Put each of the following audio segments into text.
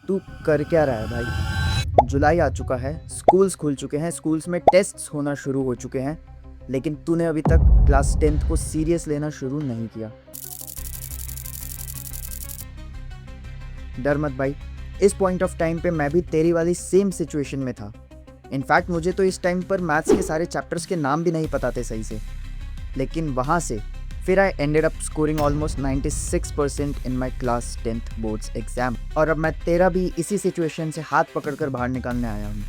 तू कर क्या रहा है भाई? जुलाई आ चुका है, स्कूल्स खुल चुके हैं, स्कूल्स में टेस्ट्स होना शुरू हो चुके हैं, लेकिन तूने अभी तक क्लास 10th को सीरियस लेना शुरू नहीं किया। डर मत भाई, इस पॉइंट ऑफ टाइम पे मैं भी तेरी वाली सेम सिचुएशन में था। इनफैक्ट मुझे तो इस टाइम पर मैथ्स के सारे चैप्टर्स के नाम भी नहीं पता थे सही से, लेकिन वहाँ से फिर I ended up scoring almost 96% in my class 10th boards exam. और अब मैं तेरा भी इसी सिचुएशन से हाथ पकड़कर बाहर निकालने आया हूँ।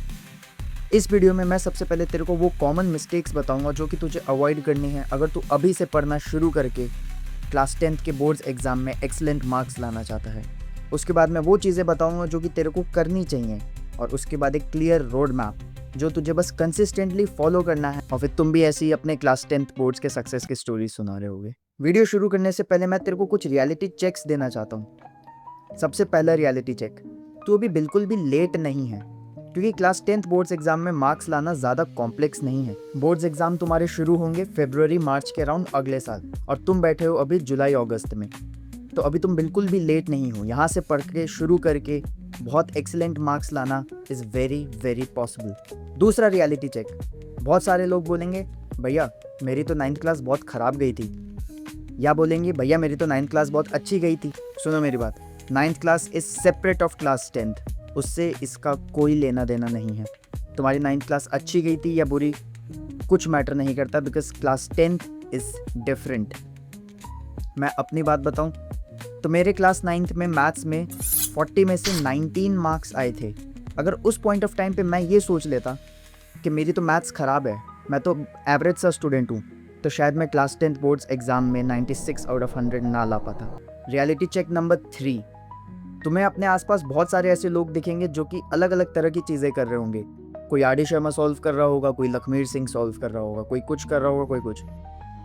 इस वीडियो में मैं सबसे पहले तेरे को वो कॉमन मिस्टेक्स बताऊंगा जो कि तुझे अवॉइड करनी है अगर तू अभी से पढ़ना शुरू करके क्लास 10th के बोर्ड्स एग्जाम में एक्सीलेंट मार्क्स लाना चाहता है। उसके बाद मैं वो चीज़ें बताऊंगा जो कि तेरे को करनी चाहिए, और उसके बाद एक क्लियर रोड मैप जो तुझे बस कंसिस्टेंटली फॉलो करना है, और फिर तुम भी ऐसे ही अपने क्लास 10th बोर्ड्स के सक्सेस की स्टोरी सुना रहे होगे। वीडियो शुरू करने से पहले मैं तेरे को कुछ रियलिटी चेक्स देना चाहता हूँ। सबसे पहला रियलिटी चेक, तू अभी बिल्कुल भी लेट नहीं है, क्योंकि क्लास 10th बोर्ड्स एग्जाम में मार्क्स लाना ज़्यादा कॉम्प्लेक्स नहीं है। बोर्ड्स एग्जाम तुम्हारे शुरू होंगे फरवरी मार्च के अराउंड अगले साल, और तुम बैठे हो अभी जुलाई अगस्त में, तो अभी तुम बिल्कुल भी लेट नहीं हो। यहाँ से पढ़ के शुरू करके बहुत एक्सीलेंट मार्क्स लाना इज़ वेरी वेरी पॉसिबल। दूसरा रियलिटी चेक, बहुत सारे लोग बोलेंगे भैया मेरी तो 9th क्लास बहुत ख़राब गई थी, या बोलेंगे भैया मेरी तो 9th क्लास बहुत अच्छी गई थी। सुनो मेरी बात, 9th class is separate of class 10th, उससे इसका कोई लेना देना नहीं है। तुम्हारी 9th क्लास अच्छी गई थी या बुरी कुछ मैटर नहीं करता, because class 10th is different. मैं अपनी बात बताऊं तो मेरे क्लास 9th में मैथ्स में 40 में से 19 मार्क्स आए थे। अगर उस पॉइंट ऑफ टाइम पे मैं ये सोच लेता कि मेरी तो मैथ्स ख़राब है, मैं तो एवरेज सा स्टूडेंट हूँ, तो शायद मैं क्लास 10th बोर्ड्स एग्ज़ाम में 96 आउट ऑफ 100 ना ला पाता। रियलिटी चेक नंबर 3, तुम्हें अपने आसपास बहुत सारे ऐसे लोग दिखेंगे जो कि अलग अलग तरह की चीज़ें कर रहे होंगे। कोई आर डी शर्मा सॉल्व कर रहा होगा, कोई लखमीर सिंह सॉल्व कर रहा होगा, कोई कुछ कर रहा होगा, कोई कुछ।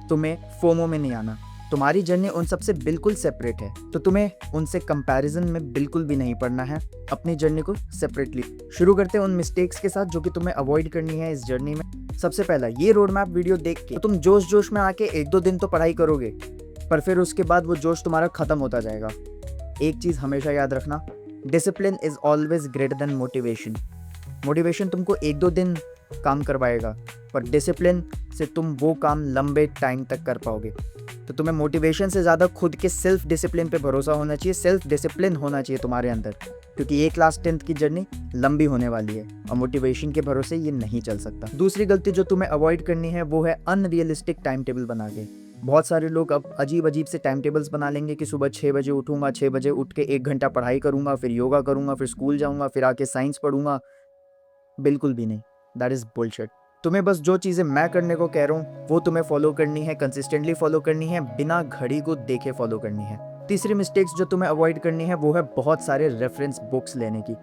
तुम्हें फोमो में नहीं आना, तुम्हारी जर्नी उन सबसे बिल्कुल सेपरेट है, तो तुम्हें उनसे कंपैरिजन में बिल्कुल भी नहीं पड़ना है। अपनी जर्नी को सेपरेटली शुरू करते हैं उन मिस्टेक्स के साथ जो कि तुम्हें अवॉइड करनी है इस जर्नी में। सबसे पहला, ये रोड मैप वीडियो देख के तो तुम जोश जोश में आके 1-2 दिन तो पढ़ाई करोगे, पर फिर उसके बाद वो जोश तुम्हारा खत्म होता जाएगा। एक चीज़ हमेशा याद रखना, discipline is always greater than motivation. Motivation तुमको 1-2 दिन काम करवाएगा, पर डिसिप्लिन से तुम वो काम लंबे टाइम तक कर पाओगे। तो तुम्हें मोटिवेशन से ज़्यादा खुद के सेल्फ डिसिप्लिन पे भरोसा होना चाहिए, सेल्फ डिसिप्लिन होना चाहिए तुम्हारे अंदर, क्योंकि ये क्लास 10th की जर्नी लंबी होने वाली है और मोटिवेशन के भरोसे ये नहीं चल सकता। दूसरी गलती जो तुम्हें अवॉइड करनी है वो है अनरियलिस्टिक टाइम टेबल बना के। बहुत सारे लोग अब अजीब अजीब से टाइम टेबल्स बना लेंगे कि सुबह 6 बजे उठूंगा, 6 बजे उठ के 1 घंटा पढ़ाई करूंगा, फिर योगा करूंगा, फिर स्कूल जाऊंगा, फिर आके साइंस पढ़ूंगा। बिल्कुल भी नहीं, दैट इज़ बुलशिट। तुम्हें बस जो चीज़ें मैं करने को कह रहा हूँ वो तुम्हें फॉलो करनी है, कंसिस्टेंटली फॉलो करनी है, बिना घड़ी को देखे फॉलो करनी है। तीसरी मिस्टेक्स जो तुम्हें अवॉइड करनी है वो है बहुत सारे रेफरेंस बुक्स लेने की।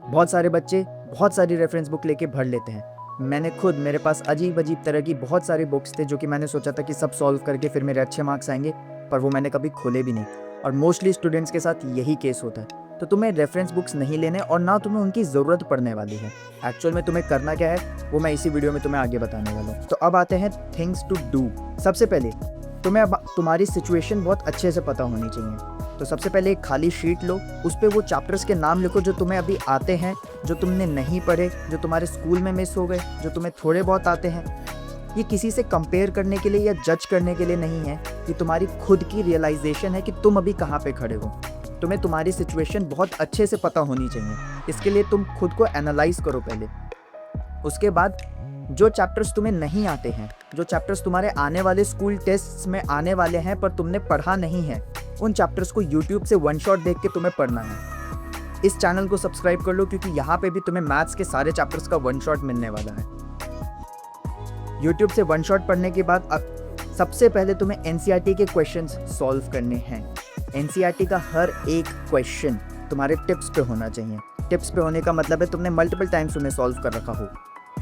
बहुत सारे बच्चे बहुत सारी रेफरेंस बुक लेके भर लेते हैं। मैंने खुद, मेरे पास अजीब अजीब तरह की बहुत सारे बुक्स थे जो कि मैंने सोचा था कि सब सॉल्व करके फिर मेरे अच्छे मार्क्स आएंगे, पर वो मैंने कभी खोले भी नहीं, और मोस्टली स्टूडेंट्स के साथ यही केस होता है। तो तुम्हें रेफरेंस बुक्स नहीं लेने और ना तुम्हें उनकी ज़रूरत पड़ने वाली है। एक्चुअल में तुम्हें करना क्या है वो मैं इसी वीडियो में तुम्हें आगे बताने वाला हूँ। तो अब आते हैं थिंग्स टू डू। सबसे पहले तुम्हें अब तुम्हारी सिचुएशन बहुत अच्छे से पता होनी चाहिए। तो सबसे पहले एक खाली शीट लो, उस पर वो चैप्टर्स के नाम लिखो जो तुम्हें अभी आते हैं, जो तुमने नहीं पढ़े, जो तुम्हारे स्कूल में मिस हो गए, जो तुम्हें थोड़े बहुत आते हैं। ये किसी से कंपेयर करने के लिए या जज करने के लिए नहीं है, ये तुम्हारी खुद की रियलाइजेशन है कि तुम अभी कहाँ पे खड़े हो। तुम्हें तुम्हारी सिचुएशन बहुत अच्छे से पता होनी चाहिए, इसके लिए तुम खुद को एनालाइज करो पहले। उसके बाद जो चैप्टर्स तुम्हें नहीं आते हैं, जो चैप्टर्स तुम्हारे आने वाले स्कूल टेस्ट्स में आने वाले हैं पर तुमने पढ़ा नहीं है, उन चैप्टर्स को यूट्यूब से वन शॉट देख के तुम्हें पढ़ना है। इस चैनल को सब्सक्राइब कर लो क्योंकि यहाँ पे भी तुम्हें मैथ्स के सारे चैप्टर्स का वन शॉट मिलने वाला है। यूट्यूब से वन शॉट पढ़ने के बाद अब सबसे पहले तुम्हें एनसीईआरटी के क्वेश्चंस सॉल्व करने हैं। एनसीईआरटी का हर एक क्वेश्चन तुम्हारे टिप्स पे होना चाहिए। टिप्स पे होने का मतलब है तुमने मल्टीपल टाइम्स उन्हें सॉल्व कर रखा हो।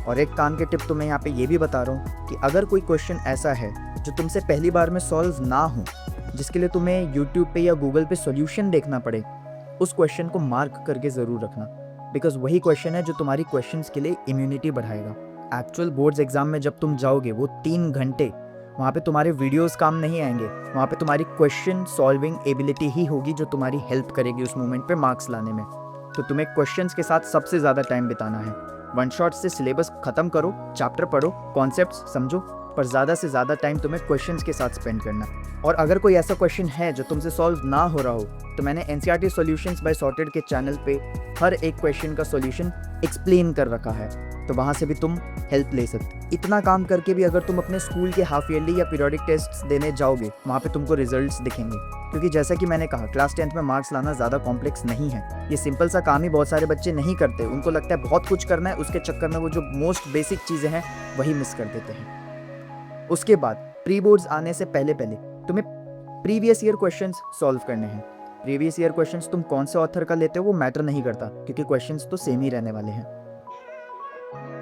और एक काम के टिप तो मैं यहाँ पे ये भी बता रहा हूँ कि अगर कोई क्वेश्चन ऐसा है जो तुमसे पहली बार में सॉल्व ना हो, जिसके लिए तुम्हें यूट्यूब पे या गूगल पे सॉल्यूशन देखना पड़े, उस क्वेश्चन को मार्क करके ज़रूर रखना, बिकॉज वही क्वेश्चन है जो तुम्हारी क्वेश्चंस के लिए इम्यूनिटी बढ़ाएगा। एक्चुअल बोर्ड्स एग्जाम में जब तुम जाओगे वो 3 घंटे वहाँ पे तुम्हारे वीडियोस काम नहीं आएंगे, वहाँ पे तुम्हारी क्वेश्चन सॉल्विंग एबिलिटी ही होगी जो तुम्हारी हेल्प करेगी उस मोमेंट पे मार्क्स लाने में। तो तुम्हें क्वेश्चंस के साथ सबसे ज़्यादा टाइम बिताना है। वन शॉट से सिलेबस खत्म करो, चैप्टर पढ़ो, कॉन्सेप्ट्स समझो, पर ज़्यादा से ज़्यादा टाइम तुम्हें क्वेश्चंस के साथ स्पेंड करना है। और अगर कोई ऐसा क्वेश्चन है जो तुमसे सॉल्व ना हो रहा हो, तो मैंने NCERT सॉल्यूशंस बाय सॉर्टेड के चैनल पे हर एक क्वेश्चन का सॉल्यूशन एक्सप्लेन कर रखा है, तो वहाँ से भी तुम हेल्प ले सकते। इतना काम करके भी अगर तुम अपने स्कूल के हाफ ईयरली या पीरियोडिक टेस्ट देने जाओगे, वहाँ पे तुमको रिजल्ट्स दिखेंगे। क्योंकि जैसा कि मैंने कहा, क्लास 10th में मार्क्स लाना ज़्यादा कॉम्प्लेक्स नहीं है। ये सिंपल सा काम ही बहुत सारे बच्चे नहीं करते। उनको लगता है बहुत कुछ करना है, उसके चक्कर में वो जो मोस्ट बेसिक चीज़ें हैं वही मिस कर देते हैं। उसके बाद प्री बोर्ड्स आने से पहले तुम्हें प्रीवियस ईयर क्वेश्चंस सॉल्व करने हैं। प्रीवियस ईयर क्वेश्चंस तुम कौन से ऑथर का लेते हो वो मैटर नहीं करता, क्योंकि क्वेश्चंस तो सेम ही रहने वाले हैं।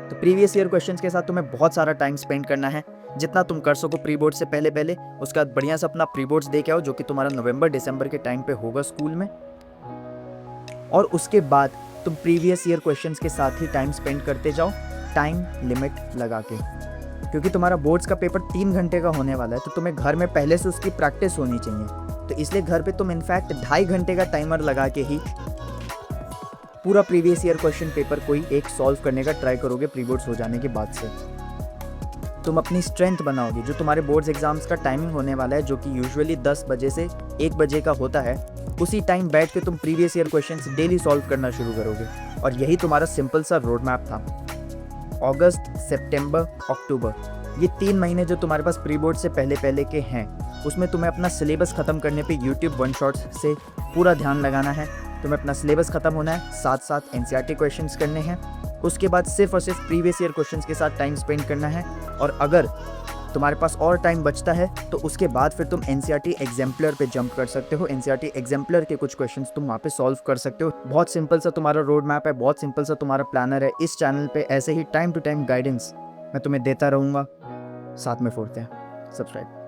तो प्रीवियस ईयर क्वेश्चंस के साथ तुम्हें बहुत सारा टाइम स्पेंड करना है, जितना तुम कर सको प्री बोर्ड से पहले। उसके बाद बढ़िया से अपना प्री बोर्ड्स दे के आओ, जो कि तुम्हारा नवंबर दिसंबर के टाइम पे होगा स्कूल में। और उसके बाद तुम प्रीवियस ईयर क्वेश्चंस के साथ ही टाइम स्पेंड करते जाओ, टाइम लिमिट लगा के। क्योंकि तुम्हारा बोर्ड्स का पेपर 3 घंटे का होने वाला है, तो तुम्हें घर में पहले से उसकी प्रैक्टिस होनी चाहिए। तो इसलिए घर पे तुम इनफैक्ट 2.5 घंटे का टाइमर लगा के ही पूरा प्रीवियस ईयर क्वेश्चन पेपर कोई एक सॉल्व करने का ट्राई करोगे प्री बोर्ड्स हो जाने के बाद से। तुम अपनी स्ट्रेंथ बनाओगे। जो तुम्हारे बोर्ड्स एग्जाम्स का टाइमिंग होने वाला है, जो कि यूजुअली 10 बजे से 1 बजे का होता है, उसी टाइम बैठ के तुम previous year questions daily solve करना शुरू करोगे। और यही तुम्हारा सिंपल सा रोड मैप था। अगस्त, सितंबर, अक्टूबर, ये 3 महीने जो तुम्हारे पास प्री बोर्ड से पहले के हैं, उसमें तुम्हें अपना सिलेबस ख़त्म करने पे यूट्यूब वन शॉट्स से पूरा ध्यान लगाना है। तुम्हें अपना सिलेबस ख़त्म होना है, साथ साथ NCERT क्वेश्चंस करने हैं। उसके बाद सिर्फ और सिर्फ प्रीवियस ईयर क्वेश्चंस के साथ टाइम स्पेंड करना है। और अगर तुम्हारे पास और टाइम बचता है तो उसके बाद फिर तुम NCERT एग्जाम्पलर पे जंप कर सकते हो। NCERT एग्जाम्पलर के कुछ क्वेश्चंस तुम वहाँ पे सॉल्व कर सकते हो। बहुत सिंपल सा तुम्हारा रोड मैप है, बहुत सिंपल सा तुम्हारा प्लानर है। इस चैनल पे ऐसे ही टाइम टू टाइम गाइडेंस मैं तुम्हें देता रहूँगा। साथ में फोड़ते हैं, सब्सक्राइब।